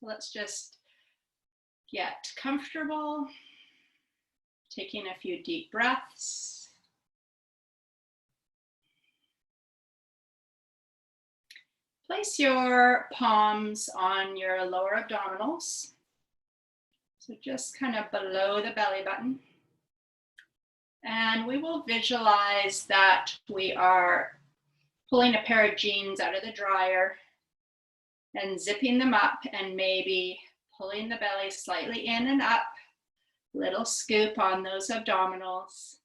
So let's just get comfortable, taking a few deep breaths. Place your palms on your lower abdominals. So just kind of below the belly button. And we will visualize that we are pulling a pair of jeans out of the dryer and zipping them up and maybe pulling the belly slightly in and up. Little scoop on those abdominals.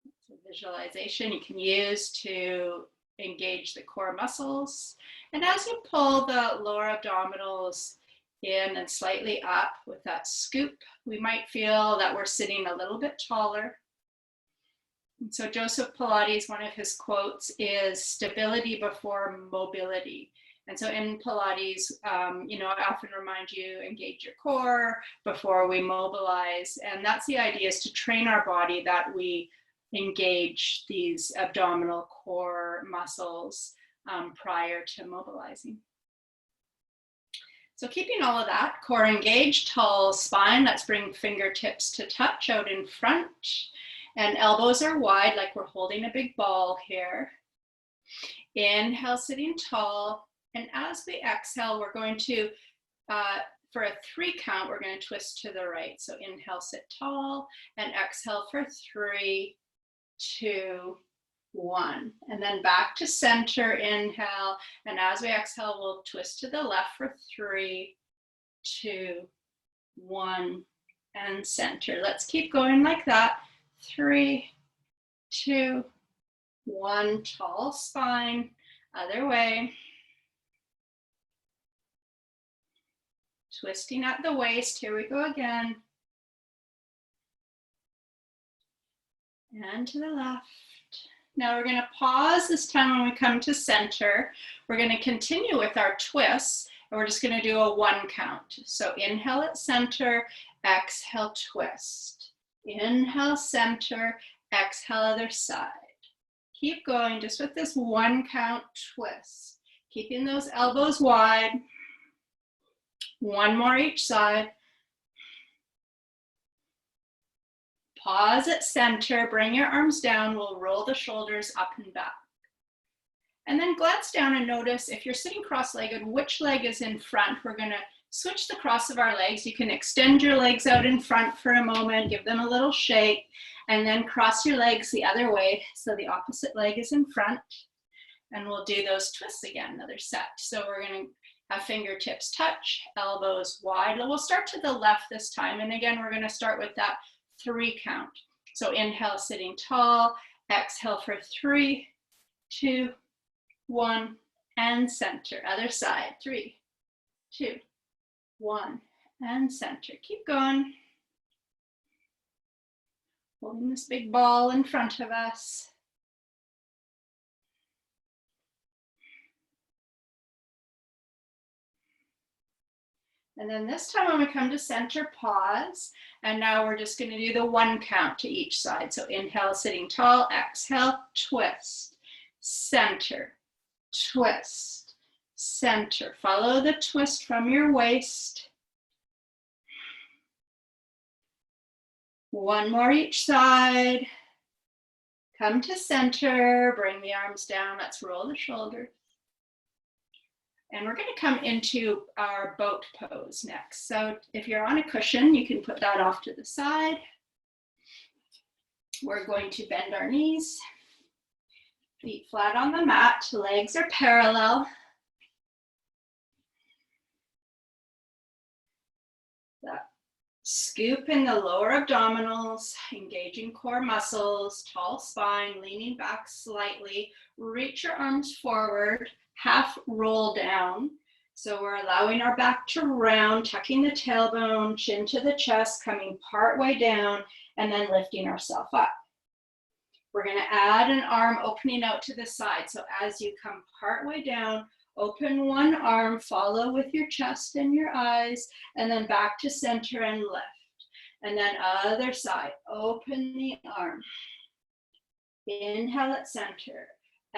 It's a visualization you can use to engage the core muscles. And as you pull the lower abdominals in and slightly up with that scoop, we might feel that we're sitting a little bit taller. And so Joseph Pilates, one of his quotes is stability before mobility. And so in Pilates, I often remind you, engage your core before we mobilize. And that's the idea, is to train our body that we engage these abdominal core muscles prior to mobilizing. So keeping all of that, core engaged, tall spine, let's bring fingertips to touch out in front. And elbows are wide, like we're holding a big ball here. Inhale, sitting tall. And as we exhale, we're going to, for a 3 count, we're going to twist to the right. So inhale, sit tall, and exhale for 3, 2, 1. And then back to center, inhale. And as we exhale, we'll twist to the left for 3, 2, 1, and center. Let's keep going like that. 3, 2, 1, tall spine, other way. Twisting at the waist, here we go again. And to the left. Now we're going to pause this time when we come to center. We're going to continue with our twists, and we're just going to do a 1 count. So inhale at center, exhale, twist. Inhale, center, exhale, other side. Keep going just with this 1 count twist. Keeping those elbows wide. 1 more each side. Pause at center, bring your arms down. We'll roll the shoulders up and back. And then glance down and notice if you're sitting cross-legged, which leg is in front. We're going to switch the cross of our legs. You can extend your legs out in front for a moment, give them a little shake, and then cross your legs the other way so the opposite leg is in front. And we'll do those twists again, another set. So we're going to have fingertips touch, elbows wide. We'll start to the left this time. And again, we're going to start with that 3 count. So inhale, sitting tall, exhale for 3, 2, 1, and center. Other side, 3, 2, 1, and center. Keep going. Holding this big ball in front of us. And then this time when we come to center, pause. And now we're just going to do the 1 count to each side. So inhale, sitting tall, exhale, twist, center, twist, center. Follow the twist from your waist. 1 more each side. Come to center, bring the arms down. Let's roll the shoulders. And we're going to come into our boat pose next. So if you're on a cushion, you can put that off to the side. We're going to bend our knees, feet flat on the mat, legs are parallel. That scoop in the lower abdominals, engaging core muscles, tall spine, leaning back slightly. Reach your arms forward. Half roll down. So we're allowing our back to round, tucking the tailbone, chin to the chest, coming part way down, and then lifting ourselves up. We're going to add an arm opening out to the side. So as you come part way down, open one arm, follow with your chest and your eyes, and then back to center and lift. And then other side, open the arm. Inhale at center.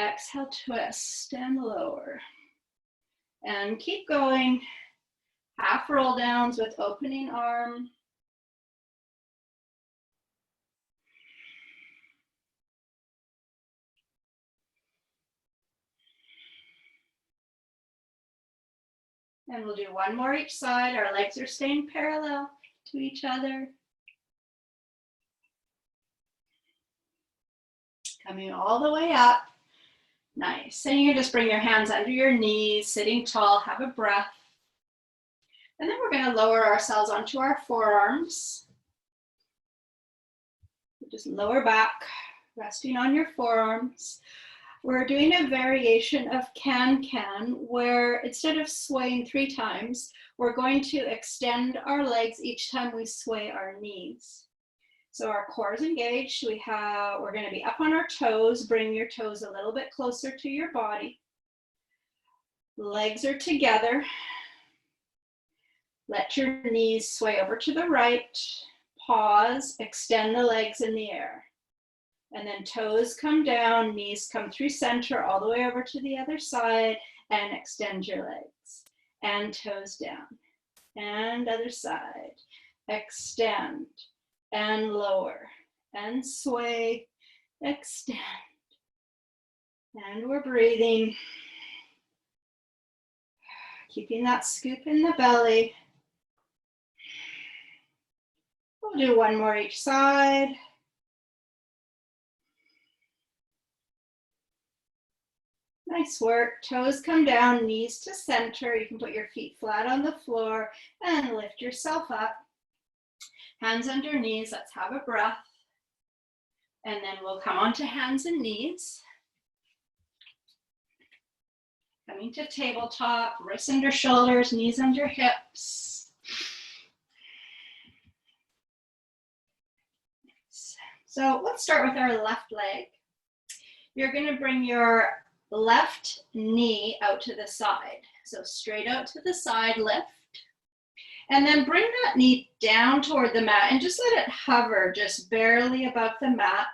Exhale, twist and lower. And keep going. Half roll downs with opening arm. And we'll do one more each side. Our legs are staying parallel to each other. Coming all the way up. Nice. And you just bring your hands under your knees, sitting tall, have a breath. And then we're going to lower ourselves onto our forearms. Just lower back, resting on your forearms. We're doing a variation of can-can, where instead of swaying 3 times, we're going to extend our legs each time we sway our knees. So our core is engaged. We're going to be up on our toes. Bring your toes a little bit closer to your body. Legs are together. Let your knees sway over to the right. Pause, extend the legs in the air. And then toes come down, knees come through center all the way over to the other side, and extend your legs. And toes down. And other side. Extend. And lower. And sway. Extend. And we're breathing. Keeping that scoop in the belly. We'll do one more each side. Nice work. Toes come down, knees to center. You can put your feet flat on the floor and lift yourself up. Hands under knees. Let's have a breath. And then we'll come onto hands and knees. Coming to tabletop, wrists under shoulders, knees under hips. So let's start with our left leg. You're going to bring your left knee out to the side. So straight out to the side, lift. And then bring that knee down toward the mat and just let it hover just barely above the mat.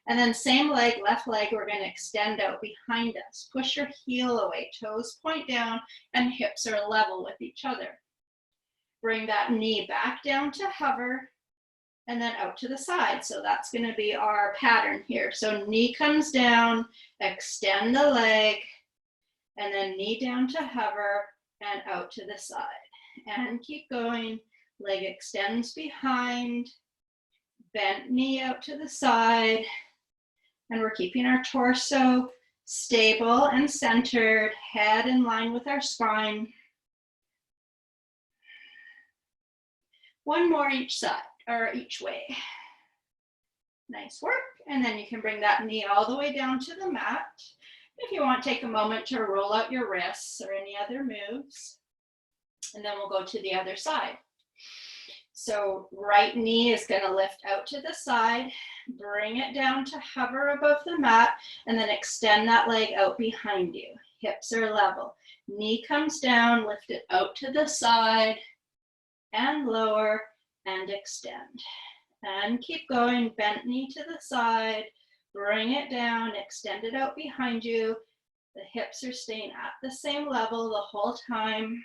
And then same leg, left leg, we're going to extend out behind us. Push your heel away, toes point down, and hips are level with each other. Bring that knee back down to hover, and then out to the side. So that's going to be our pattern here. So knee comes down, extend the leg, and then knee down to hover, and out to the side. And keep going. Leg extends behind, bent knee out to the side. And we're keeping our torso stable and centered, head in line with our spine. One more each side, or each way. Nice work. And then you can bring that knee all the way down to the mat. If you want, take a moment to roll out your wrists or any other moves. And then we'll go to the other side. So right knee is going to lift out to the side, bring it down to hover above the mat, and then extend that leg out behind you. Hips are level. Knee comes down, lift it out to the side, and lower, and extend. And keep going, bent knee to the side, bring it down, extend it out behind you. The hips are staying at the same level the whole time.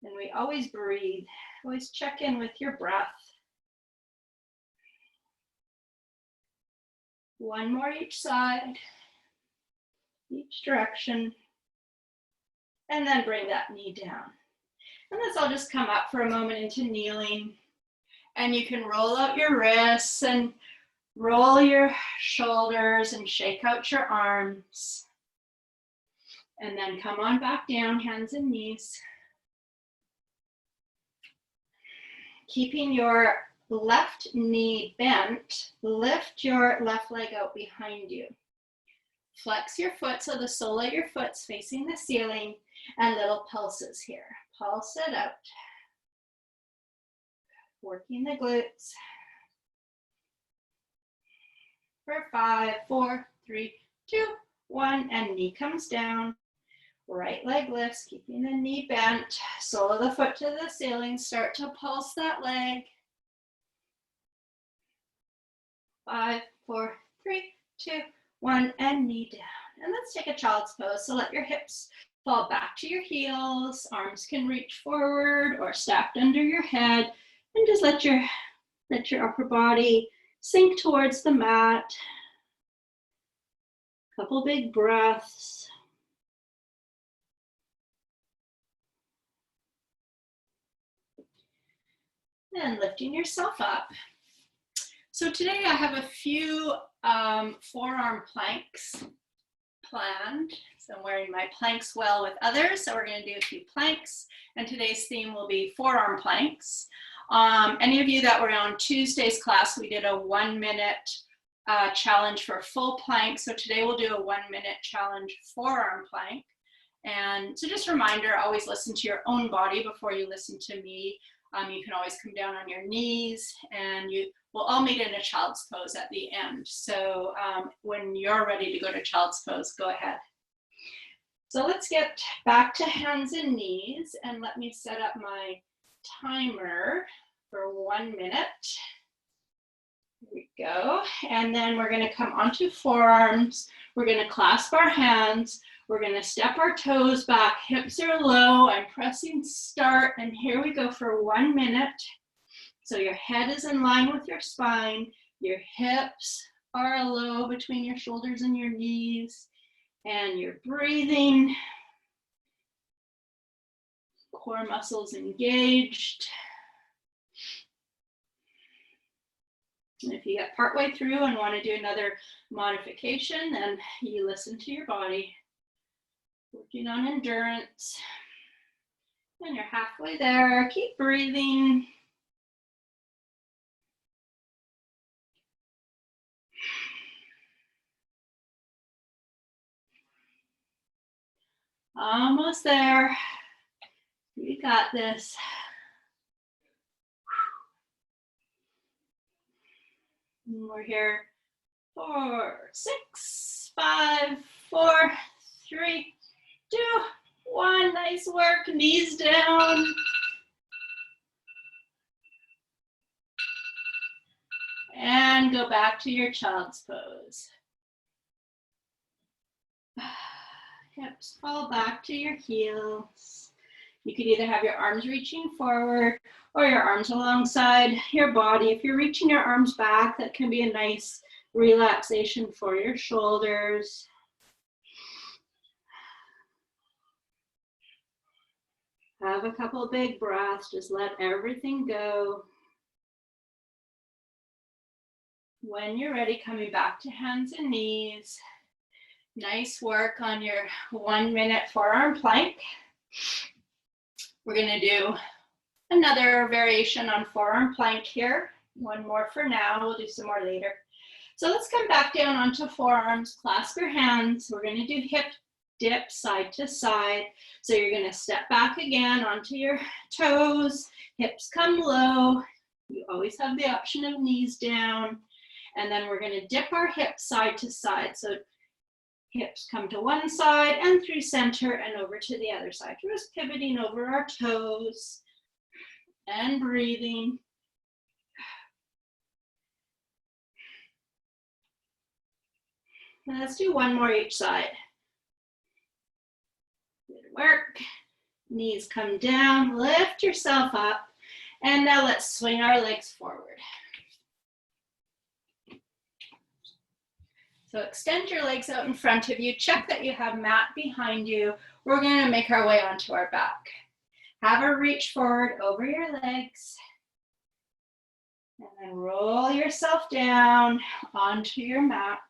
And we always breathe, always check in with your breath. One more each side, each direction. And then bring that knee down. And let's all just come up for a moment into kneeling. And you can roll out your wrists and roll your shoulders and shake out your arms. And then come on back down, hands and knees. Keeping your left knee bent, lift your left leg out behind you. Flex your foot so the sole of your foot's facing the ceiling, and little pulses here. Pulse it out. Working the glutes. For 5, 4, 3, 2, 1, and knee comes down. Right leg lifts, keeping the knee bent, sole of the foot to the ceiling. Start to pulse that leg. 5, 4, 3, 2, 1, and knee down. And let's take a child's pose. So let your hips Fall back to your heels. Arms can reach forward or stacked under your head. And just let your upper body sink towards the mat. Couple big breaths. And lifting yourself up. So today I have a few forearm planks planned. So I'm wearing my planks well with others. So we're going to do a few planks. And today's theme will be forearm planks. Any of you that were on Tuesday's class, we did a 1 minute challenge for a full plank. So today we'll do a 1 minute challenge forearm plank. And so just a reminder, always listen to your own body before you listen to me. You can always come down on your knees, and we'll all meet in a child's pose at the end. So when you're ready to go to child's pose, go ahead. So let's get back to hands and knees, and let me set up my timer for 1 minute. Here we go. And then we're going to come onto forearms. We're going to clasp our hands. We're going to step our toes back. Hips are low. I'm pressing start. And here we go for 1 minute. So your head is in line with your spine. Your hips are low between your shoulders and your knees. And you're breathing. Core muscles engaged. And if you get partway through and want to do another modification, then you listen to your body. Working on endurance. And you're halfway there. Keep breathing. Almost there. You got this. And we're here. 4, 6, 5, 4, 3, 2, 1. Nice work. Knees down. And go back to your child's pose. Hips fall back to your heels. You could either have your arms reaching forward or your arms alongside your body. If you're reaching your arms back, that can be a nice relaxation for your shoulders. Have a couple of big breaths. Just let everything go. When you're ready, coming back to hands and knees. Nice work on your 1 minute forearm plank. We're going to do another variation on forearm plank here. One more for now. We'll do some more later. So let's come back down onto forearms. Clasp your hands. We're going to do hip dip side to side. So you're going to step back again onto your toes. Hips come low. You always have the option of knees down. And then we're going to dip our hips side to side. So hips come to one side and through center and over to the other side. We're just pivoting over our toes and breathing. And let's do one more each side. Good work. Knees come down, lift yourself up. And now let's swing our legs forward. So extend your legs out in front of you. Check that you have mat behind you. We're going to make our way onto our back. Have a reach forward over your legs. And then roll yourself down onto your mat.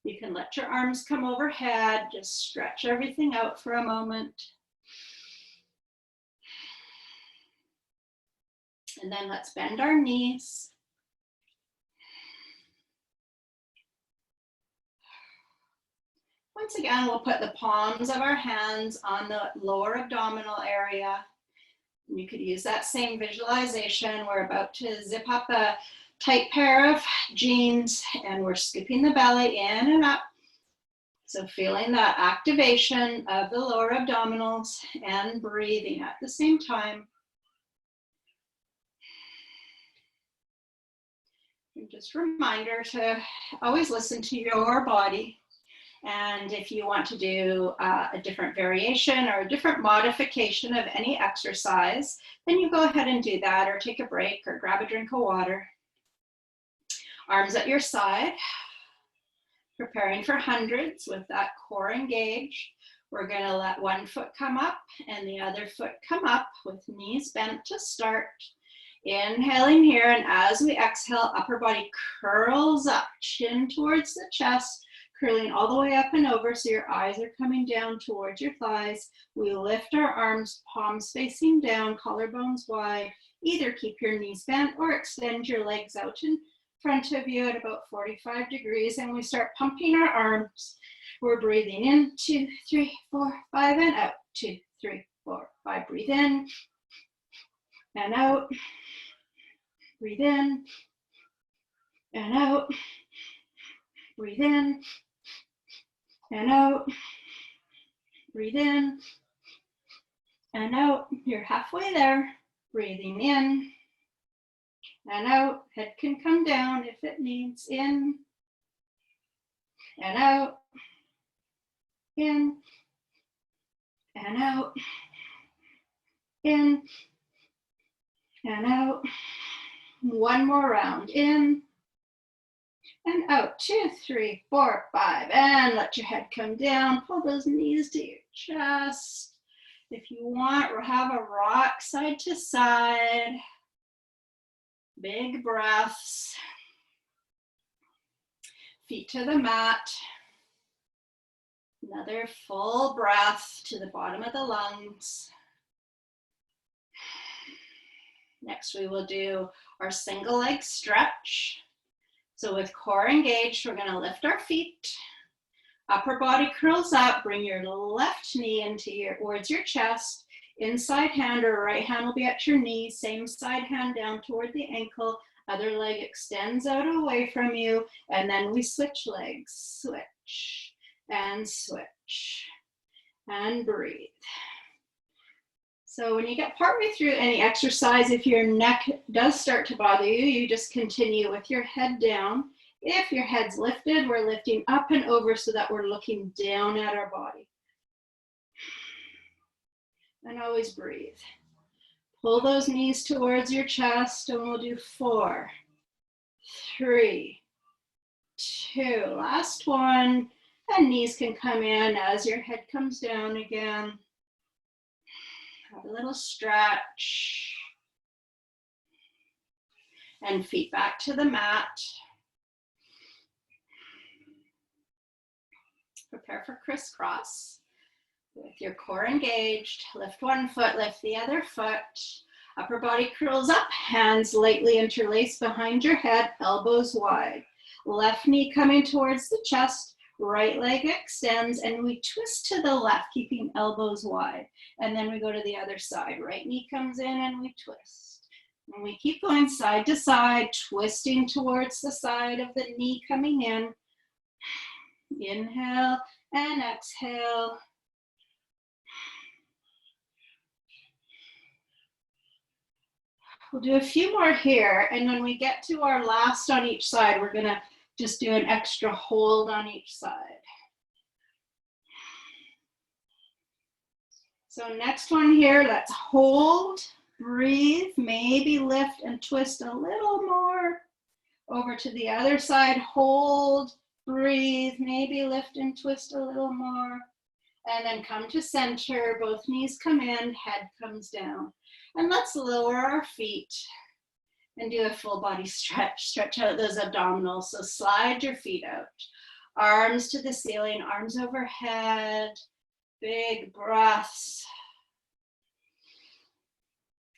You can let your arms come overhead. Just stretch everything out for a moment. And then let's bend our knees. Once again, we'll put the palms of our hands on the lower abdominal area. You could use that same visualization. We're about to zip up a tight pair of jeans and we're scooping the belly in and up. So feeling that activation of the lower abdominals and breathing at the same time. And just a reminder to always listen to your body. And if you want to do a different variation or a different modification of any exercise, then you go ahead and do that, or take a break or grab a drink of water. Arms at your side, preparing for hundreds with that core engaged. We're going to let one foot come up and the other foot come up with knees bent to start. Inhaling here, and as we exhale, upper body curls up, chin towards the chest, curling all the way up and over so your eyes are coming down towards your thighs. We lift our arms, palms facing down, collarbones wide. Either keep your knees bent or extend your legs out in front of you at about 45 degrees, and we start pumping our arms. We're breathing in, 2, 3, 4, 5, and out, 2, 3, 4, 5. Breathe in and out. Breathe in and out. Breathe in and out. Breathe in and out. You're halfway there. Breathing in and out. Head can come down if it needs. In and out. In and out. In and out. One more round. In and out. 2, 3, 4, 5. And let your head come down. Pull those knees to your chest. If you want, we'll have a rock side to side. Big breaths. Feet to the mat. Another full breath to the bottom of the lungs. Next, we will do our single leg stretch. So with core engaged, we're going to lift our feet. Upper body curls up. Bring your left knee towards your chest. Inside hand or right hand will be at your knee. Same side hand down toward the ankle. Other leg extends out away from you. And then we switch legs. Switch and switch and breathe. So when you get partway through any exercise, if your neck does start to bother you, you just continue with your head down. If your head's lifted, we're lifting up and over so that we're looking down at our body. And always breathe. Pull those knees towards your chest, and we'll do 4, 3, 2, last one. And knees can come in as your head comes down again. Have a little stretch. And feet back to the mat. Prepare for crisscross. With your core engaged, lift one foot, lift the other foot. Upper body curls up, hands lightly interlace behind your head, elbows wide. Left knee coming towards the chest. Right leg extends, and we twist to the left, keeping elbows wide. And then we go to the other side. Right knee comes in and we twist. And we keep going side to side, twisting towards the side of the knee coming in. Inhale and exhale. We'll do a few more here, and when we get to our last on each side, we're gonna just do an extra hold on each side. So next one here, let's hold, breathe, maybe lift and twist a little more. Over to the other side, hold, breathe, maybe lift and twist a little more. And then come to center, both knees come in, head comes down. And let's lower our feet and do a full body stretch. Stretch out those abdominals. So slide your feet out. Arms to the ceiling, arms overhead. Big breaths.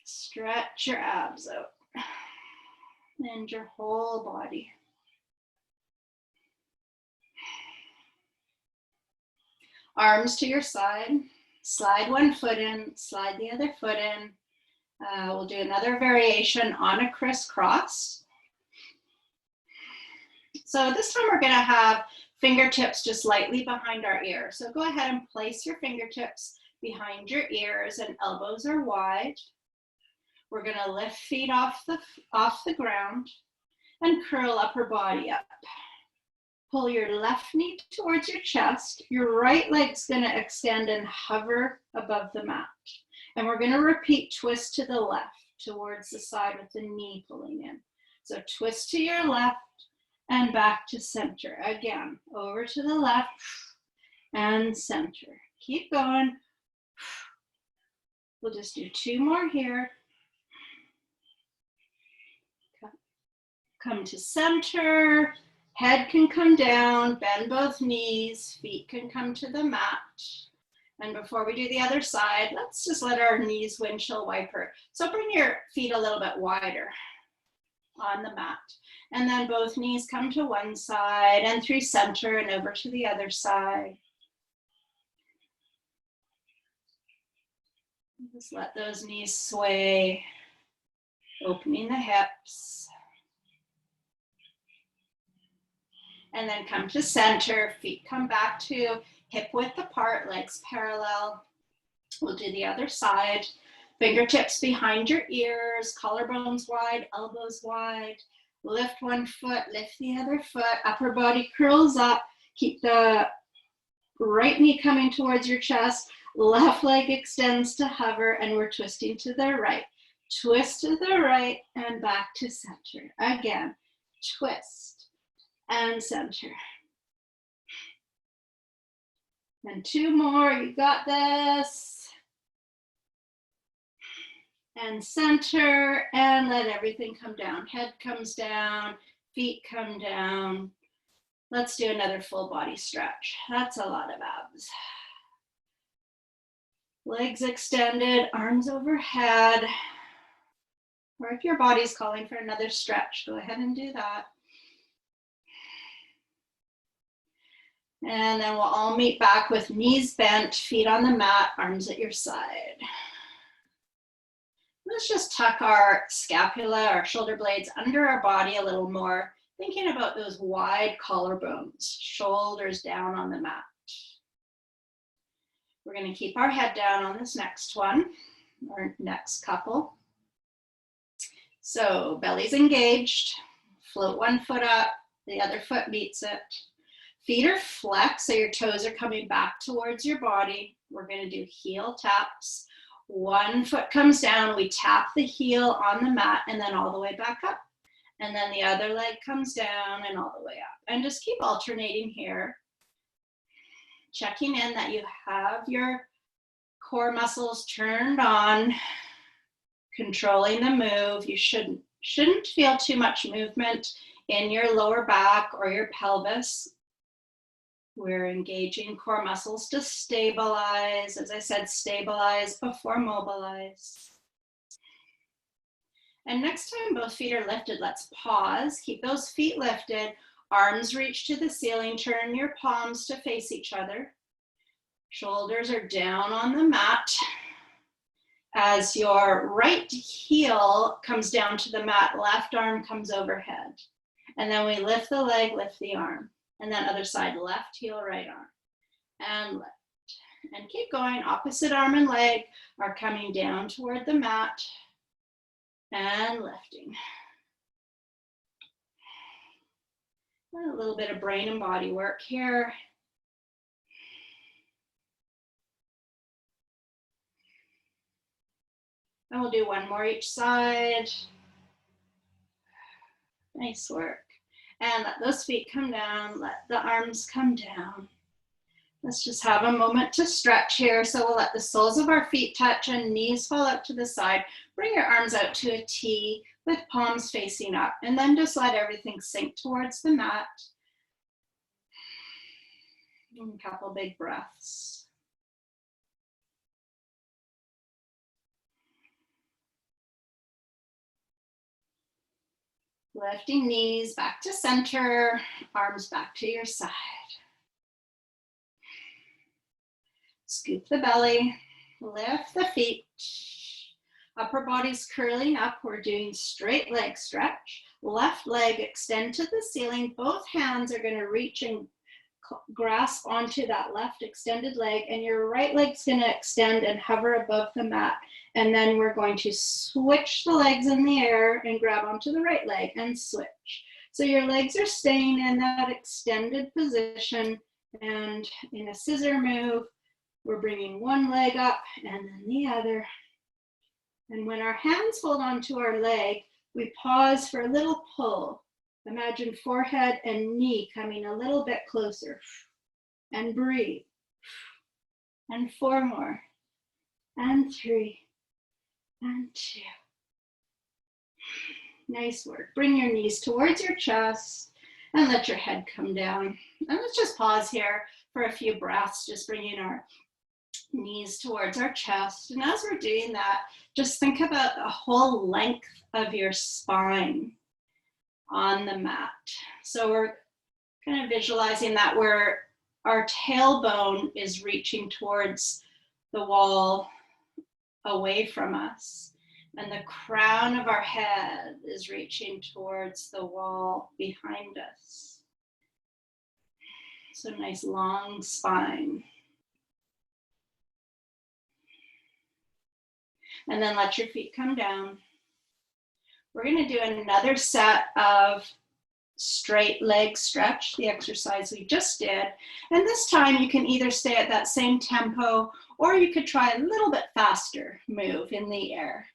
Stretch your abs out. And your whole body. Arms to your side. Slide one foot in, slide the other foot in. We'll do another variation on a crisscross. So this time we're going to have fingertips just lightly behind our ears. So go ahead and place your fingertips behind your ears and elbows are wide. We're going to lift feet off the ground and curl upper body up. Pull your left knee towards your chest. Your right leg's going to extend and hover above the mat. And we're going to repeat twist to the left towards the side with the knee pulling in. So twist to your left and back to center. Again, over to the left and center. Keep going. We'll just do 2 more here. Come to center. Head can come down, bend both knees, feet can come to the mat. And before we do the other side, let's just let our knees windshield wiper. So bring your feet a little bit wider on the mat. And then both knees come to one side and through center and over to the other side. Just let those knees sway, opening the hips. And then come to center, feet come back to hip width apart, legs parallel. We'll do the other side. Fingertips behind your ears, collarbones wide, elbows wide. Lift one foot, lift the other foot, upper body curls up. Keep the right knee coming towards your chest, left leg extends to hover, and we're twisting to the right. Twist to the right and back to center. Again, twist and center. And 2 more, you got this. And center, and let everything come down. Head comes down, feet come down. Let's do another full body stretch. That's a lot of abs. Legs extended, arms overhead. Or if your body's calling for another stretch, go ahead and do that. And then we'll all meet back with knees bent, feet on the mat, arms at your side. Let's just tuck our scapula, our shoulder blades under our body a little more, thinking about those wide collarbones, shoulders down on the mat. We're going to keep our head down on this next one, or next couple. So belly's engaged, float one foot up, the other foot meets it. Feet are flexed, so your toes are coming back towards your body. We're going to do heel taps. One foot comes down, we tap the heel on the mat and then all the way back up. And then the other leg comes down and all the way up. And just keep alternating here. Checking in that you have your core muscles turned on, controlling the move. You shouldn't feel too much movement in your lower back or your pelvis. We're engaging core muscles to stabilize. As I said, stabilize before mobilize. And next time both feet are lifted, let's pause. Keep those feet lifted. Arms reach to the ceiling. Turn your palms to face each other. Shoulders are down on the mat. As your right heel comes down to the mat, left arm comes overhead. And then we lift the leg, lift the arm. And then other side, left heel, right arm, and lift. And keep going. Opposite arm and leg are coming down toward the mat and lifting. And a little bit of brain and body work here. And we'll do one more each side. Nice work. And let those feet come down, let the arms come down. Let's just have a moment to stretch here. So we'll let the soles of our feet touch and knees fall out to the side. Bring your arms out to a T with palms facing up. And then just let everything sink towards the mat. And a couple big breaths. Lifting knees back to center, arms back to your side. Scoop the belly, lift the feet. Upper body's curling up. We're doing straight leg stretch. Left leg extend to the ceiling. Both hands are going to reach and grasp onto that left extended leg, and your right leg's going to extend and hover above the mat. And then we're going to switch the legs in the air and grab onto the right leg and switch. So your legs are staying in that extended position, and in a scissor move, we're bringing one leg up and then the other. And when our hands hold onto our leg, we pause for a little pull. Imagine forehead and knee coming a little bit closer. And breathe. And 4 more. And 3. And 2. Nice work. Bring your knees towards your chest and let your head come down. And let's just pause here for a few breaths, just bringing our knees towards our chest. And as we're doing that, just think about the whole length of your spine on the mat. So we're kind of visualizing that where our tailbone is reaching towards the wall away from us, and the crown of our head is reaching towards the wall behind us. So nice long spine. And then let your feet come down. We're going to do another set of straight leg stretch, the exercise we just did. And this time you can either stay at that same tempo, or you could try a little bit faster move in the air.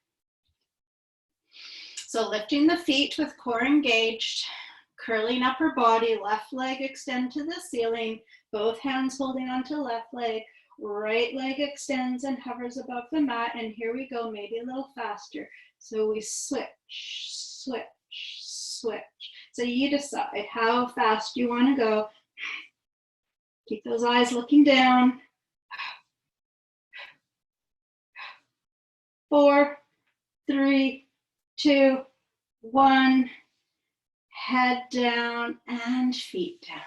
So lifting the feet with core engaged, curling upper body, left leg extend to the ceiling, both hands holding onto left leg, right leg extends and hovers above the mat, and here we go, maybe a little faster. So we switch, switch, switch. So you decide how fast you want to go. Keep those eyes looking down. 4, 3, 2, 1. Head down and feet down.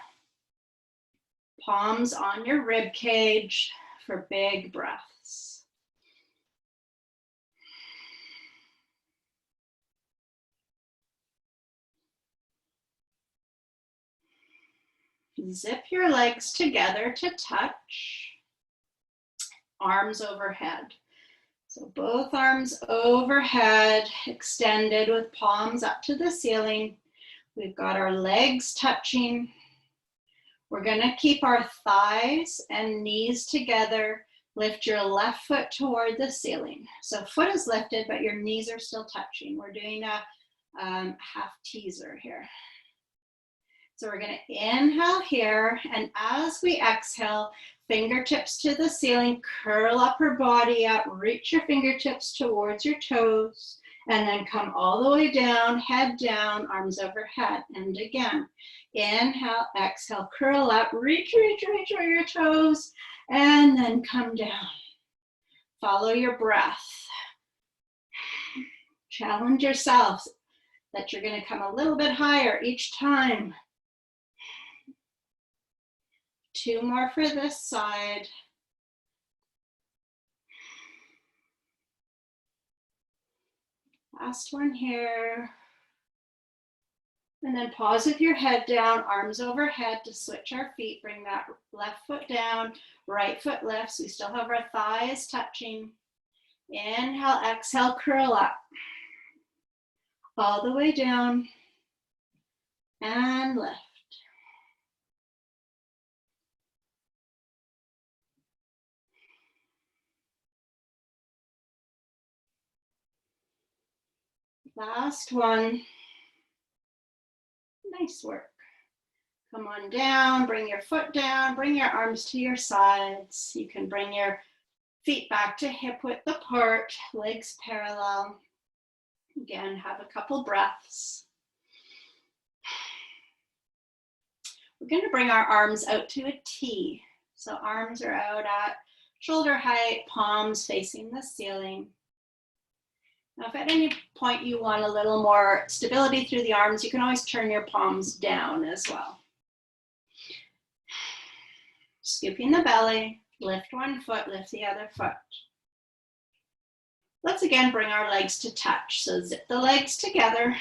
Palms on your rib cage for big breaths. Zip your legs together to touch. Arms overhead. So both arms overhead, extended with palms up to the ceiling. We've got our legs touching. We're going to keep our thighs and knees together. Lift your left foot toward the ceiling. So foot is lifted, but your knees are still touching. We're doing a half teaser here. So we're going to inhale here, and as we exhale, fingertips to the ceiling, curl upper body up, reach your fingertips towards your toes, and then come all the way down, head down, arms overhead. And again, inhale, exhale, curl up, reach, reach, reach for your toes, and then come down. Follow your breath. Challenge yourself that you're going to come a little bit higher each time. 2 more for this side. Last one here. And then pause with your head down, arms overhead to switch our feet. Bring that left foot down, right foot lifts. We still have our thighs touching. Inhale, exhale, curl up. All the way down and lift. Last one. Nice work. Come on down, bring your foot down, bring your arms to your sides. You can bring your feet back to hip width apart, legs parallel. Again, have a couple breaths. We're going to bring our arms out to a T. So arms are out at shoulder height, palms facing the ceiling. Now, if at any point you want a little more stability through the arms, you can always turn your palms down as well. Scooping the belly, lift one foot, lift the other foot. Let's again bring our legs to touch. So zip the legs together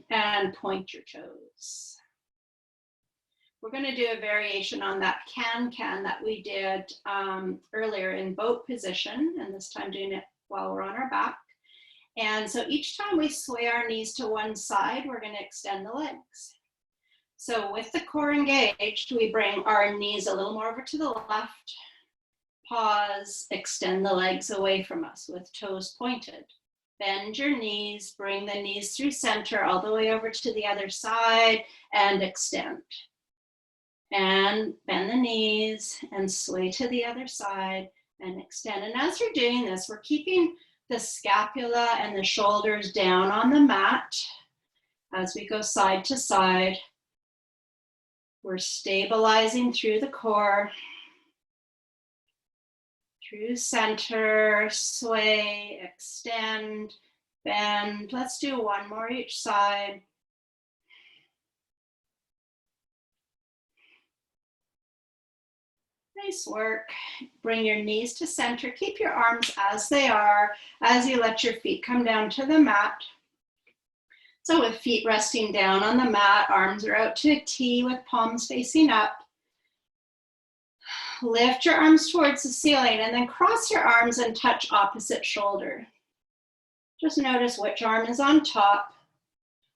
and point your toes. We're going to do a variation on that can that we did earlier in boat position, and this time doing it while we're on our back. And so each time we sway our knees to one side, we're going to extend the legs. So with the core engaged, we bring our knees a little more over to the left. Pause, extend the legs away from us with toes pointed. Bend your knees, bring the knees through center all the way over to the other side and extend. And bend the knees and sway to the other side and extend. And as you're doing this, we're keeping the scapula and the shoulders down on the mat as we go side to side. We're stabilizing through the core, through center, sway, extend, bend. Let's do one more each side. Nice work. Bring your knees to center. Keep your arms as they are as you let your feet come down to the mat. So with feet resting down on the mat, arms are out to a T with palms facing up. Lift your arms towards the ceiling and then cross your arms and touch opposite shoulder. Just notice which arm is on top.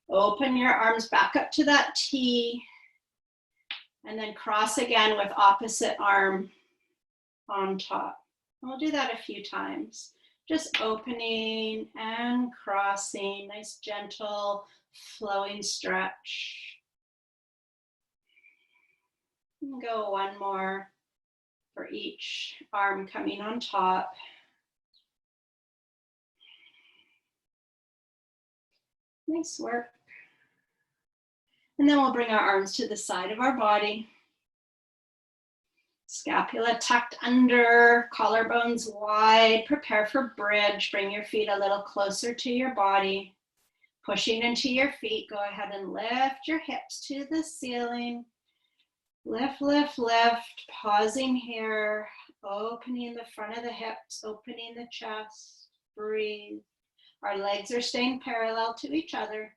Open your arms back up to that T and then cross again with opposite arm on top. And we'll do that a few times. Just opening and crossing, nice gentle flowing stretch. And go one more for each arm coming on top. Nice work. And then we'll bring our arms to the side of our body. Scapula tucked under, collarbones wide. Prepare for bridge. Bring your feet a little closer to your body. Pushing into your feet, go ahead and lift your hips to the ceiling. Lift, lift, lift. Pausing here. Opening the front of the hips, opening the chest. Breathe. Our legs are staying parallel to each other.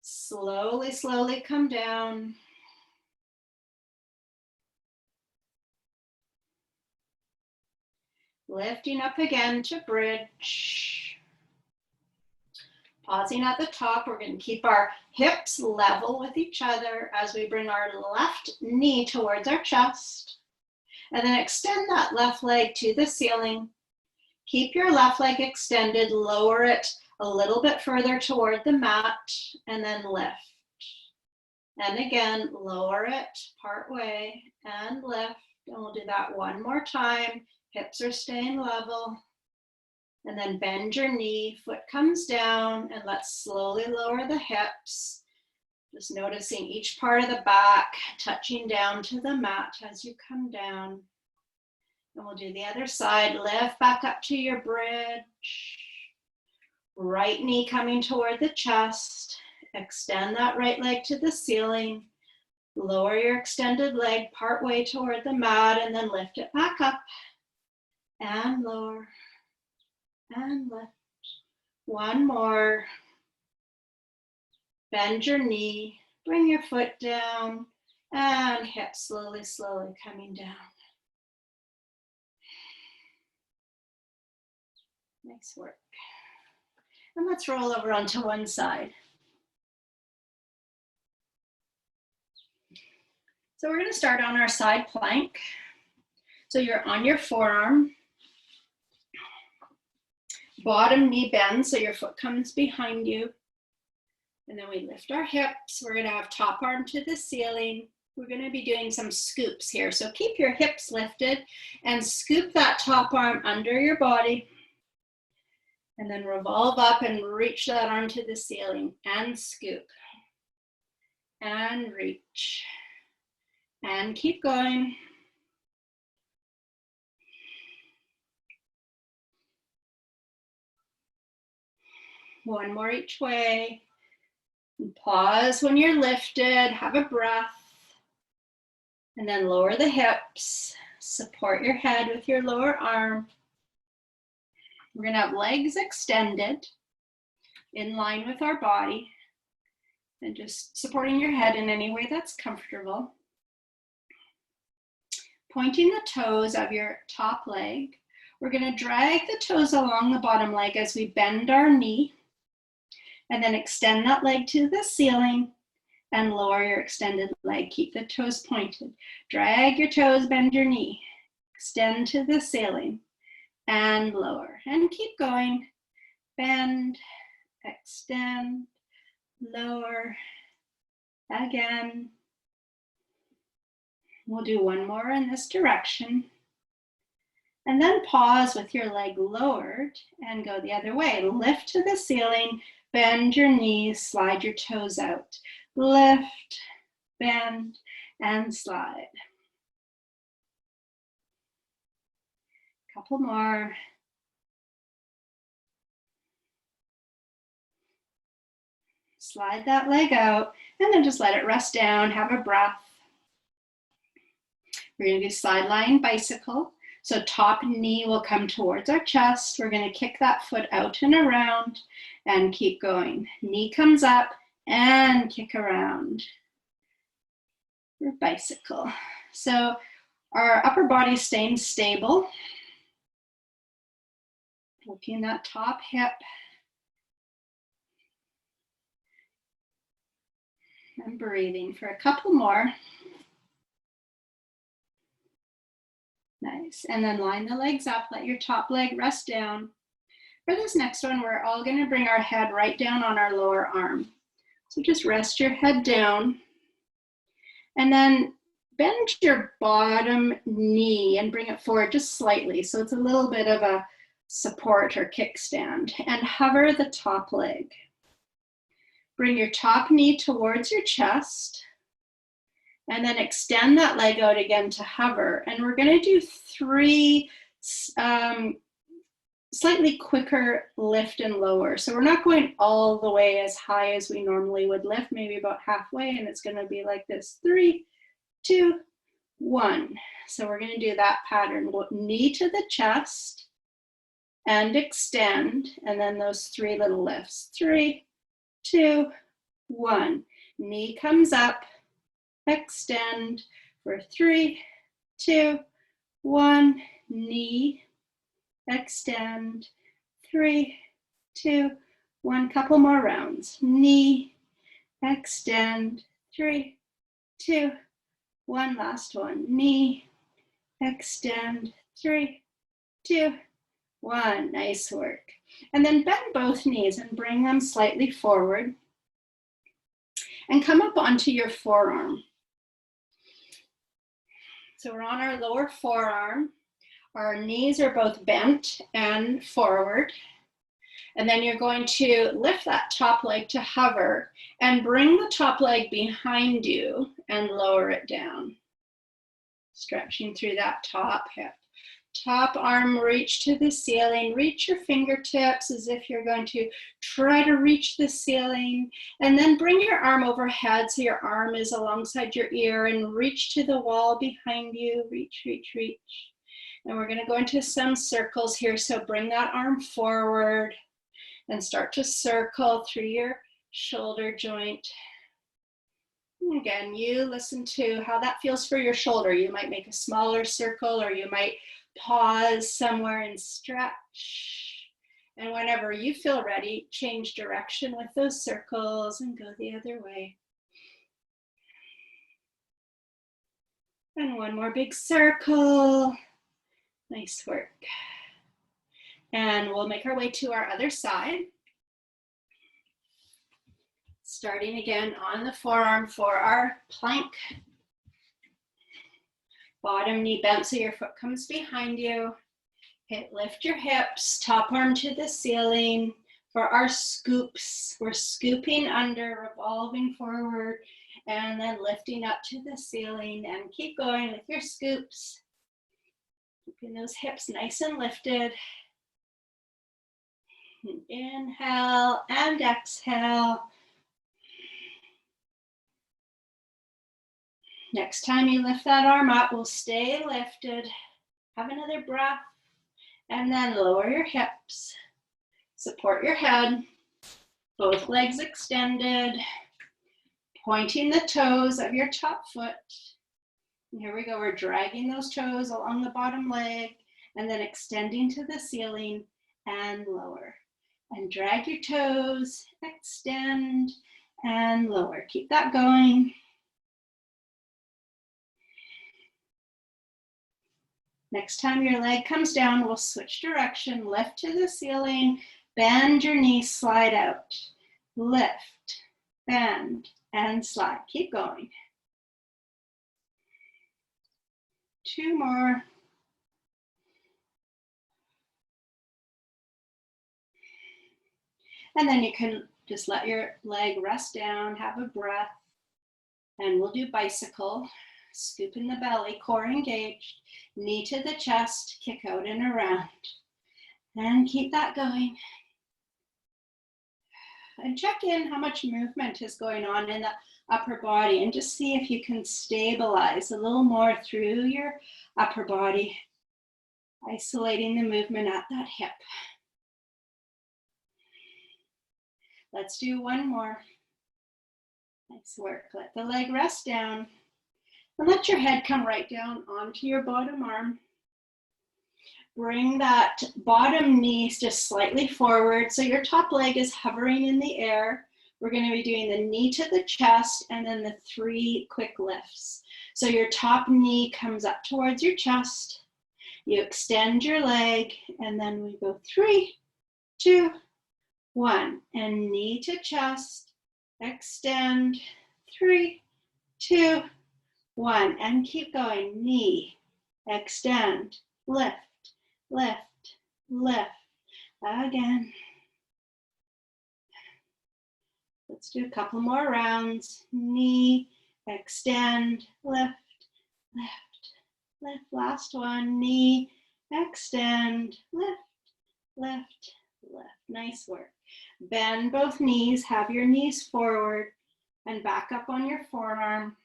Slowly, slowly come down. Lifting up again to bridge. Pausing at the top, we're going to keep our hips level with each other as we bring our left knee towards our chest. And then extend that left leg to the ceiling. Keep your left leg extended, lower it a little bit further toward the mat, and then lift. And again, lower it part way and lift. And we'll do that one more time. Hips are staying level. And then bend your knee, foot comes down, and let's slowly lower the hips. Just noticing each part of the back touching down to the mat as you come down. And we'll do the other side. Lift back up to your bridge. Right knee coming toward the chest. Extend that right leg to the ceiling. Lower your extended leg part way toward the mat and then lift it back up. And lower. And lift. One more. Bend your knee. Bring your foot down. And hips slowly, slowly coming down. Nice work. And let's roll over onto one side. So we're going to start on our side plank. So you're on your forearm. Bottom knee bends so your foot comes behind you. And then we lift our hips. We're going to have top arm to the ceiling. We're going to be doing some scoops here. So keep your hips lifted and scoop that top arm under your body. And then revolve up and reach that arm to the ceiling and scoop. And reach. And keep going. One more each way. And pause when you're lifted, have a breath. And then lower the hips. Support your head with your lower arm. We're going to have legs extended in line with our body. And just supporting your head in any way that's comfortable. Pointing the toes of your top leg. We're going to drag the toes along the bottom leg as we bend our knee. And then extend that leg to the ceiling. and lower your extended leg. Keep the toes pointed. Drag your toes, bend your knee. Extend to the ceiling and lower. And keep going. Bend, extend, lower. Again. We'll do one more in this direction. And then pause with your leg lowered and go the other way. Lift to the ceiling, bend your knees, slide your toes out. Lift, bend, and slide. Couple more. Slide that leg out and then just let it rest down. Have a breath. We're going to do sideline bicycle. So top knee will come towards our chest. We're going to kick that foot out and around and keep going. Knee comes up and kick around. Or bicycle. So our upper body is staying stable. Working that top hip. And breathing for a couple more. Nice. And then line the legs up. Let your top leg rest down. For this next one, we're all going to bring our head right down on our lower arm. So just rest your head down. And then bend your bottom knee and bring it forward just slightly. So it's a little bit of a support or kickstand. And hover the top leg. Bring your top knee towards your chest. And then extend that leg out again to hover. And we're going to do 3 slightly quicker lift and lower. So we're not going all the way as high as we normally would lift, maybe about halfway. And it's going to be like this. 3, 2, 1. So we're going to do that pattern. Knee to the chest and extend. And then those 3 little lifts. 3, 2, 1. Knee comes up. Extend for 3, 2, 1. Knee, extend, 3, 2, 1. Couple more rounds. Knee, extend, 3, 2, 1. Last one. Knee, extend, 3, 2, 1. Nice work. And then bend both knees and bring them slightly forward. And come up onto your forearm. So we're on our lower forearm. Our knees are both bent and forward. And then you're going to lift that top leg to hover and bring the top leg behind you and lower it down. Stretching through that top hip. Top arm reach to the ceiling. Reach your fingertips as if you're going to try to reach the ceiling. And then bring your arm overhead so your arm is alongside your ear and reach to the wall behind you. Reach, reach, reach. And we're going to go into some circles here. So bring that arm forward and start to circle through your shoulder joint. And again, you listen to how that feels for your shoulder. You might make a smaller circle or you might pause somewhere and stretch. And whenever you feel ready, change direction with those circles and go the other way. And one more big circle. Nice work. And we'll make our way to our other side. Starting again on the forearm for our plank. Bottom knee bent so your foot comes behind you. Lift your hips, top arm to the ceiling. For our scoops, we're scooping under, revolving forward, and then lifting up to the ceiling. And keep going with your scoops. Keeping those hips nice and lifted. Inhale and exhale. Next time you lift that arm up, we'll stay lifted. Have another breath. And then lower your hips. Support your head. Both legs extended. Pointing the toes of your top foot. And here we go. We're dragging those toes along the bottom leg and then extending to the ceiling and lower. And drag your toes, extend, and lower. Keep that going. Next time your leg comes down, we'll switch direction, lift to the ceiling, bend your knees, slide out. Lift, bend, and slide. Keep going. 2 more. And then you can just let your leg rest down, have a breath, and we'll do bicycle. Scoop in the belly, core engaged, knee to the chest, kick out and around. And keep that going. And check in how much movement is going on in the upper body and just see if you can stabilize a little more through your upper body, isolating the movement at that hip. Let's do 1 more. Nice work. Let the leg rest down. And let your head come right down onto your bottom arm. Bring that bottom knee just slightly forward so your top leg is hovering in the air. We're going to be doing the knee to the chest and then the 3 quick lifts. So your top knee comes up towards your chest. You extend your leg and then we go 3, 2, 1. And knee to chest, extend, 3, 2, 1, and keep going. Knee, extend, lift, lift, lift. Again. Let's do a couple more rounds. Knee, extend, lift, lift, lift. Last one. Knee, extend, lift, lift, lift. Nice work. Bend both knees. Have your knees forward and back up on your forearm.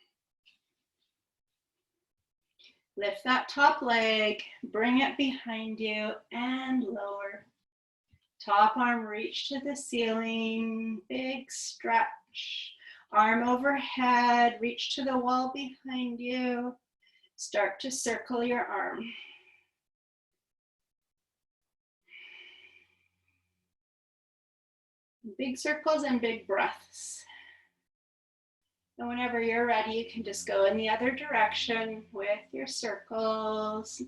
Lift that top leg, bring it behind you and lower. Top arm reach to the ceiling, big stretch. Arm overhead, reach to the wall behind you. Start to circle your arm. Big circles and big breaths. And whenever you're ready, you can just go in the other direction with your circles.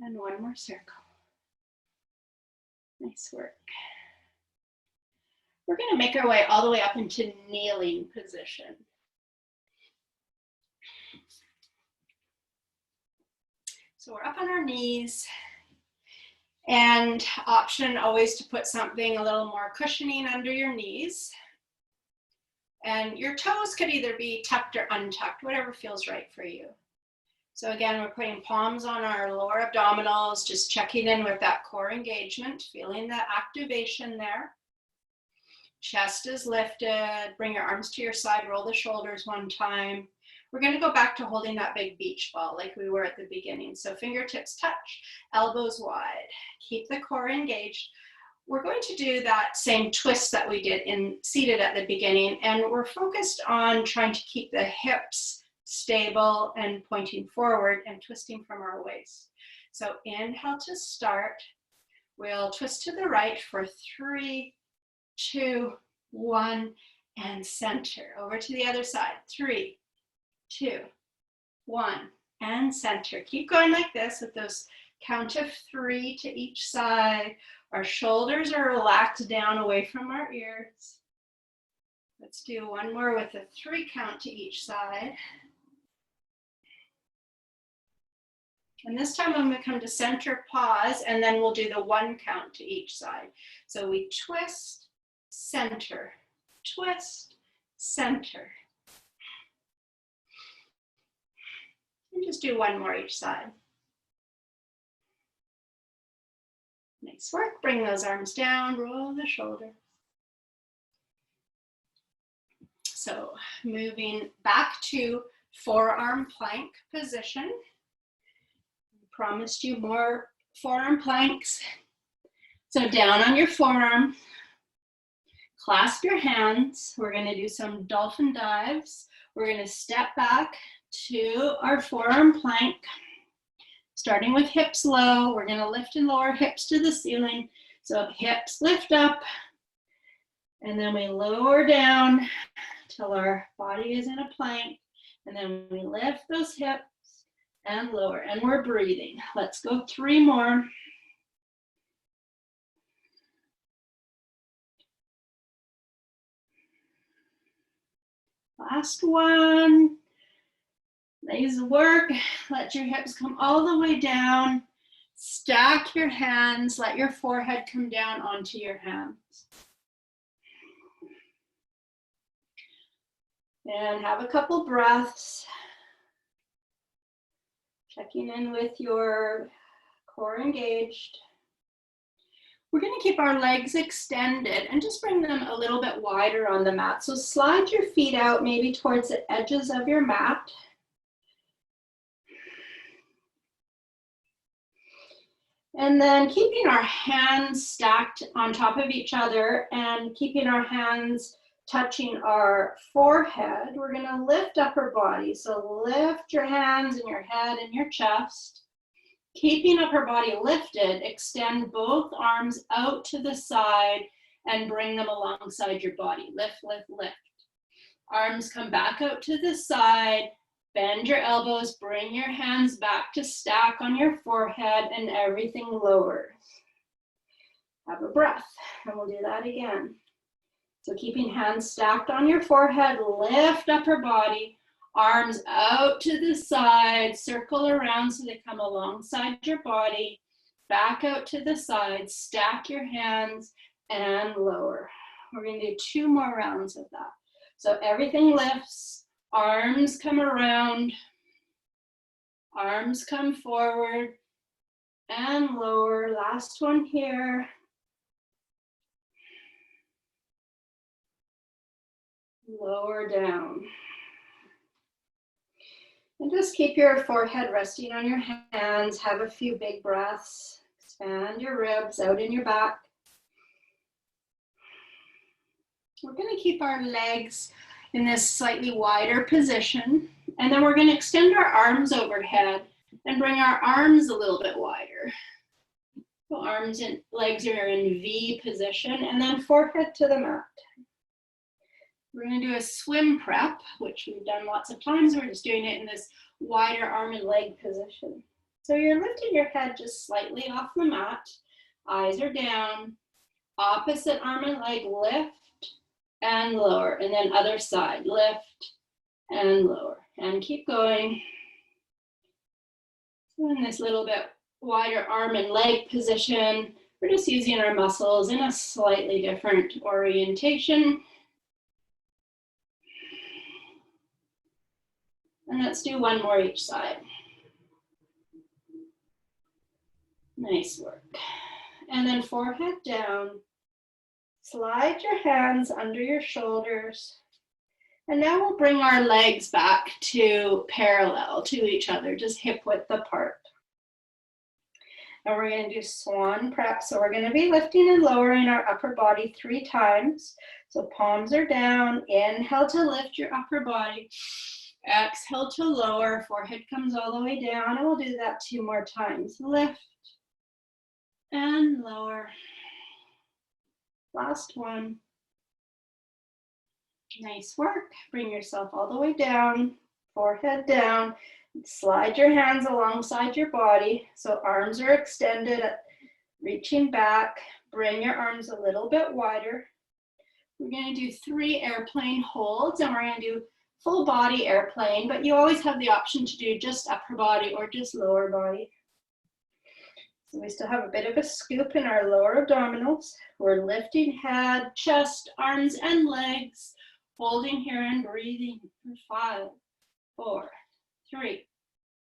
And 1 more circle. Nice work. We're going to make our way all the way up into kneeling position. So we're up on our knees. And option always to put something a little more cushioning under your knees. And your toes could either be tucked or untucked, whatever feels right for you. So again, we're putting palms on our lower abdominals, just checking in with that core engagement, feeling the activation there. Chest is lifted, bring your arms to your side, roll the shoulders 1 time. We're going to go back to holding that big beach ball like we were at the beginning. So fingertips touch, elbows wide. Keep the core engaged. We're going to do that same twist that we did in seated at the beginning, and we're focused on trying to keep the hips stable and pointing forward and twisting from our waist. So inhale to start. We'll twist to the right for 3, 2, 1, and center. Over to the other side. 3, 2, 1, and center. Keep going like this with those count of 3 to each side. Our shoulders are relaxed down away from our ears. Let's do 1 more with a 3 count to each side. And this time I'm going to come to center, pause, and then we'll do the 1 count to each side. So we twist, center, twist, center. And just do 1 more each side. Nice work. Bring those arms down, roll the shoulders. So moving back to forearm plank position. I promised you more forearm planks. So down on your forearm, clasp your hands. We're going to do some dolphin dives. We're going to step back to our forearm plank. Starting with hips low, we're going to lift and lower hips to the ceiling. So hips lift up, and then we lower down till our body is in a plank, and then we lift those hips and lower, and we're breathing. Let's go 3 more. Last one. Nice work. Let your hips come all the way down. Stack your hands. Let your forehead come down onto your hands. And have a couple breaths. Checking in with your core engaged. We're going to keep our legs extended and just bring them a little bit wider on the mat. So slide your feet out maybe towards the edges of your mat. And then keeping our hands stacked on top of each other and keeping our hands touching our forehead, we're going to lift up our body. So lift your hands and your head and your chest. Keeping up our body lifted, extend both arms out to the side and bring them alongside your body. Lift, lift, lift. Arms come back out to the side. Bend your elbows, bring your hands back to stack on your forehead, and everything lowers. Have a breath, and we'll do that again. So keeping hands stacked on your forehead, lift up your body, arms out to the side, circle around so they come alongside your body, back out to the side, stack your hands, and lower. We're going to do 2 more rounds of that. So everything lifts. Arms come around, arms come forward and lower. Last one here. Lower down. And just keep your forehead resting on your hands. Have a few big breaths. Expand your ribs out in your back. We're going to keep our legs in this slightly wider position. And then we're going to extend our arms overhead and bring our arms a little bit wider. So arms and legs are in V position, and then forehead to the mat. We're going to do a swim prep, which we've done lots of times. We're just doing it in this wider arm and leg position. So you're lifting your head just slightly off the mat. Eyes are down. Opposite arm and leg lift and lower, and then other side, lift and lower, and keep going. So in this little bit wider arm and leg position, we're just using our muscles in a slightly different orientation. And let's do 1 more each side. Nice work. And then forehead down. Slide your hands under your shoulders. And now we'll bring our legs back to parallel to each other, just hip width apart. And we're going to do swan prep. So we're going to be lifting and lowering our upper body 3 times. So palms are down. Inhale to lift your upper body. Exhale to lower. Forehead comes all the way down. And we'll do that 2 more times. Lift and lower. Last one. Nice work. Bring yourself all the way down, forehead down. Slide your hands alongside your body. So arms are extended, reaching back. Bring your arms a little bit wider. We're going to do 3 airplane holds, and we're going to do full body airplane, but you always have the option to do just upper body or just lower body. So we still have a bit of a scoop in our lower abdominals. We're lifting head, chest, arms, and legs. Holding here and breathing for 5, 4, 3,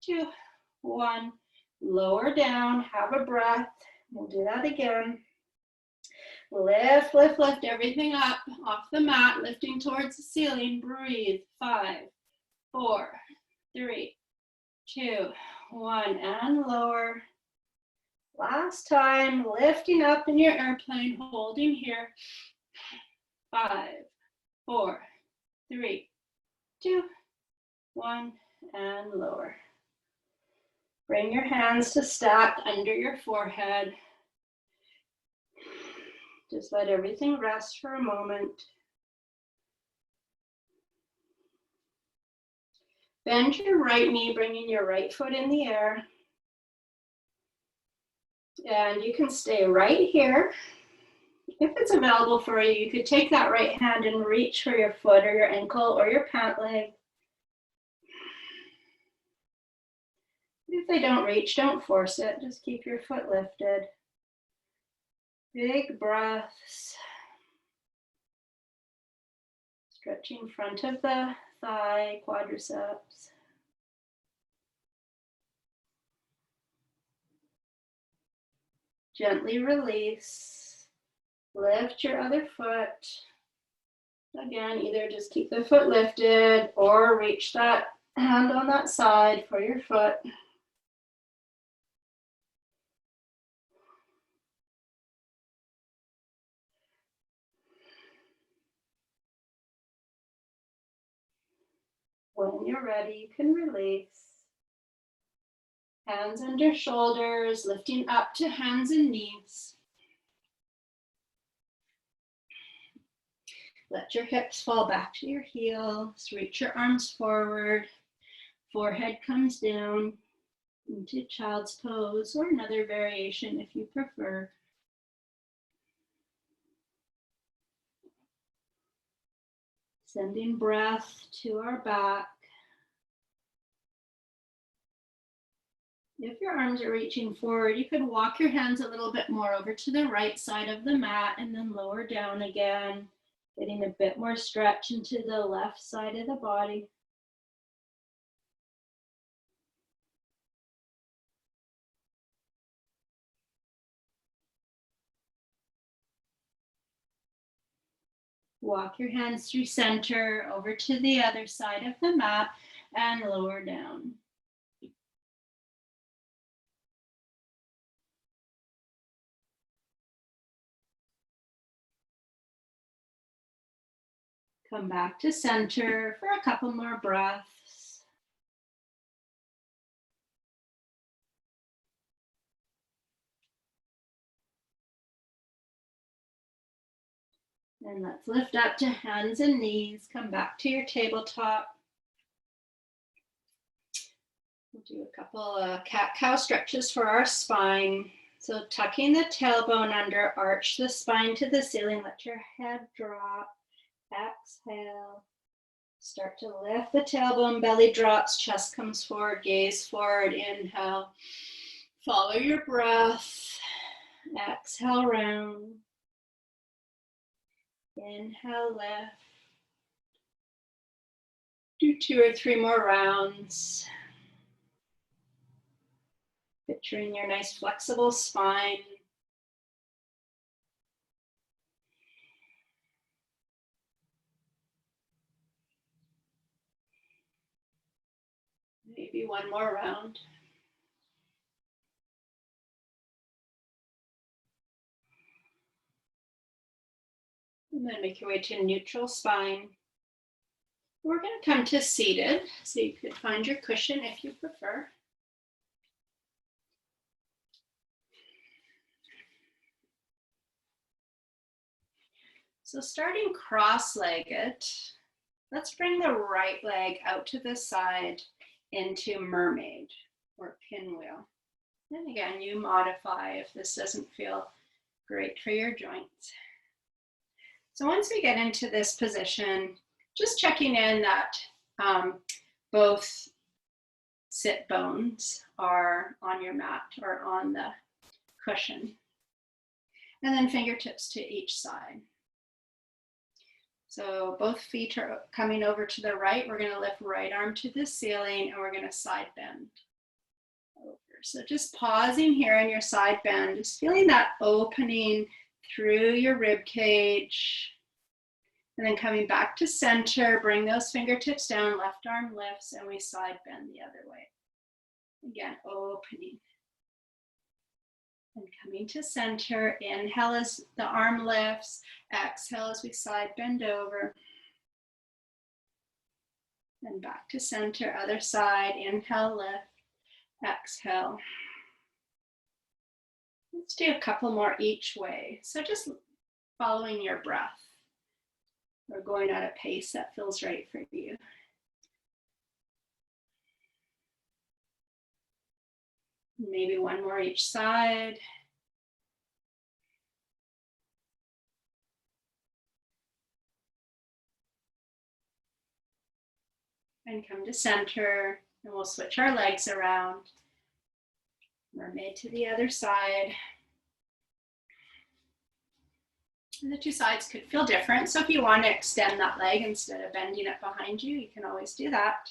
2, 1. Lower down, have a breath. We'll do that again. Lift, lift, lift everything up off the mat, lifting towards the ceiling. Breathe. 5, 4, 3, 2, 1, and lower. Last time, lifting up in your airplane, holding here. 5, 4, 3, 2, 1, and lower. Bring your hands to stack under your forehead. Just let everything rest for a moment. Bend your right knee, bringing your right foot in the air. And you can stay right here. If it's available for you, you could take that right hand and reach for your foot or your ankle or your pant leg. If they don't reach, don't force it. Just keep your foot lifted. Big breaths. Stretching front of the thigh, quadriceps. Gently release. Lift your other foot. Again, either just keep the foot lifted or reach that hand on that side for your foot. When you're ready, you can release. Hands under shoulders, lifting up to hands and knees. Let your hips fall back to your heels. Reach your arms forward. Forehead comes down into child's pose or another variation if you prefer. Sending breath to our back. If your arms are reaching forward, you could walk your hands a little bit more over to the right side of the mat and then lower down again, getting a bit more stretch into the left side of the body. Walk your hands through center over to the other side of the mat and lower down. Come back to center for a couple more breaths. And let's lift up to hands and knees. Come back to your tabletop. We'll do a couple cat-cow stretches for our spine. So tucking the tailbone under, arch the spine to the ceiling. Let your head drop. Exhale. Start to lift the tailbone, belly drops, chest comes forward, gaze forward. Inhale. Follow your breath. Exhale, round. Inhale, lift. Do 2 or 3 more rounds. Picturing your nice flexible spine. Maybe 1 more round. And then make your way to neutral spine. We're going to come to seated, so you could find your cushion if you prefer. So starting cross-legged, let's bring the right leg out to the side into mermaid or pinwheel. And again, you modify if this doesn't feel great for your joints. So once we get into this position, just checking in that both sit bones are on your mat or on the cushion. And then fingertips to each side. So both feet are coming over to the right. We're going to lift right arm to the ceiling and we're going to side bend over. So just pausing here in your side bend, just feeling that opening through your rib cage. And then coming back to center, bring those fingertips down, left arm lifts, and we side bend the other way. Again, opening. And coming to center, inhale as the arm lifts, exhale as we side bend over. And back to center, other side, inhale, lift, exhale. Let's do a couple more each way. So just following your breath or going at a pace that feels right for you. Maybe one more each side. And come to center, and we'll switch our legs around. Mermaid to the other side. And the two sides could feel different, so if you want to extend that leg instead of bending it behind you, you can always do that.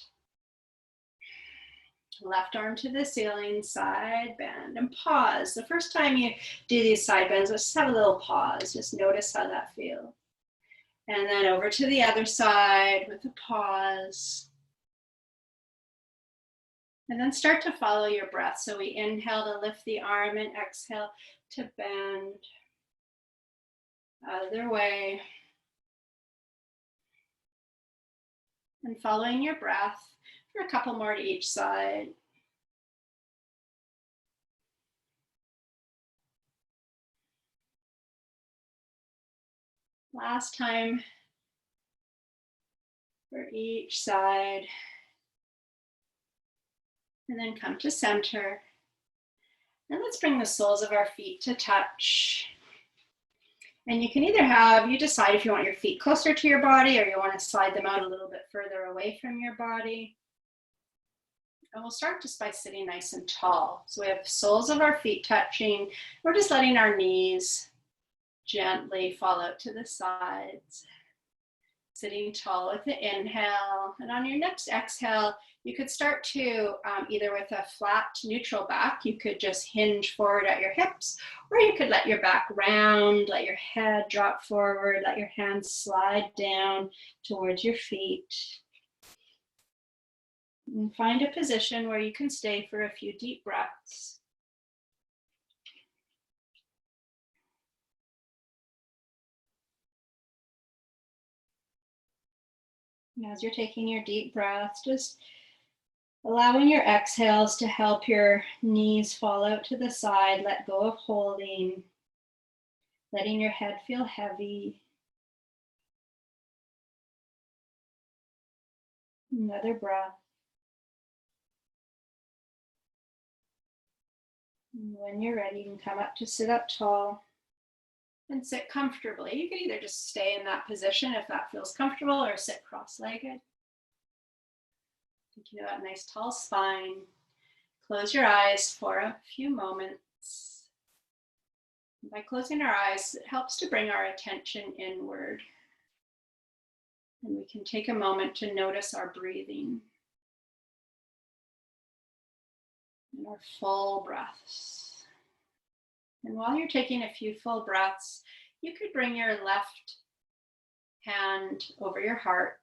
Left arm to the ceiling, side bend, and pause. The first time you do these side bends, let's just have a little pause. Just notice how that feels. And then over to the other side with a pause. And then start to follow your breath. So we inhale to lift the arm and exhale to bend. Other way. And following your breath for a couple more to each side. Last time for each side. And then come to center. And let's bring the soles of our feet to touch. And you can either you decide if you want your feet closer to your body or you want to slide them out a little bit further away from your body. And we'll start just by sitting nice and tall. So we have soles of our feet touching. We're just letting our knees gently fall out to the sides. Sitting tall with the inhale. And on your next exhale, you could start to either with a flat neutral back, you could just hinge forward at your hips, or you could let your back round, let your head drop forward, let your hands slide down towards your feet. And find a position where you can stay for a few deep breaths. And as you're taking your deep breaths, just allowing your exhales to help your knees fall out to the side, let go of holding, letting your head feel heavy. Another breath. And when you're ready, you can come up to sit up tall and sit comfortably. You can either just stay in that position if that feels comfortable or sit cross-legged. Thinking about a nice tall spine. Close your eyes for a few moments. By closing our eyes, it helps to bring our attention inward. And we can take a moment to notice our breathing and our full breaths. And while you're taking a few full breaths, you could bring your left hand over your heart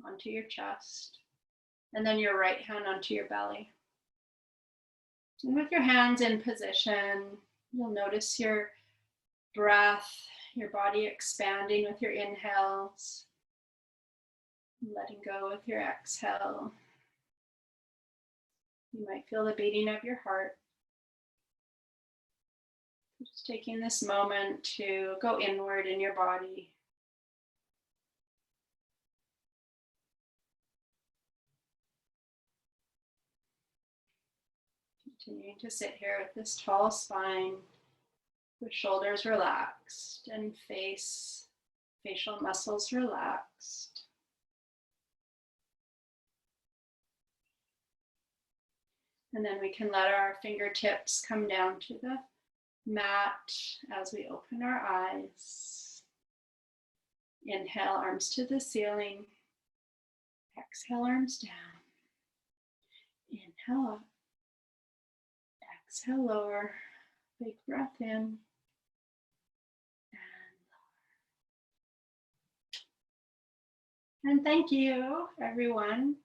onto your chest, and then your right hand onto your belly. And with your hands in position, you'll notice your breath, your body expanding with your inhales, letting go with your exhale. You might feel the beating of your heart. Just taking this moment to go inward in your body. Continuing to sit here with this tall spine, with shoulders relaxed and facial muscles relaxed. And then we can let our fingertips come down to the mat as we open our eyes. Inhale, arms to the ceiling. Exhale, arms down. Inhale up. Exhale, lower. Big breath in. And lower. And thank you, everyone,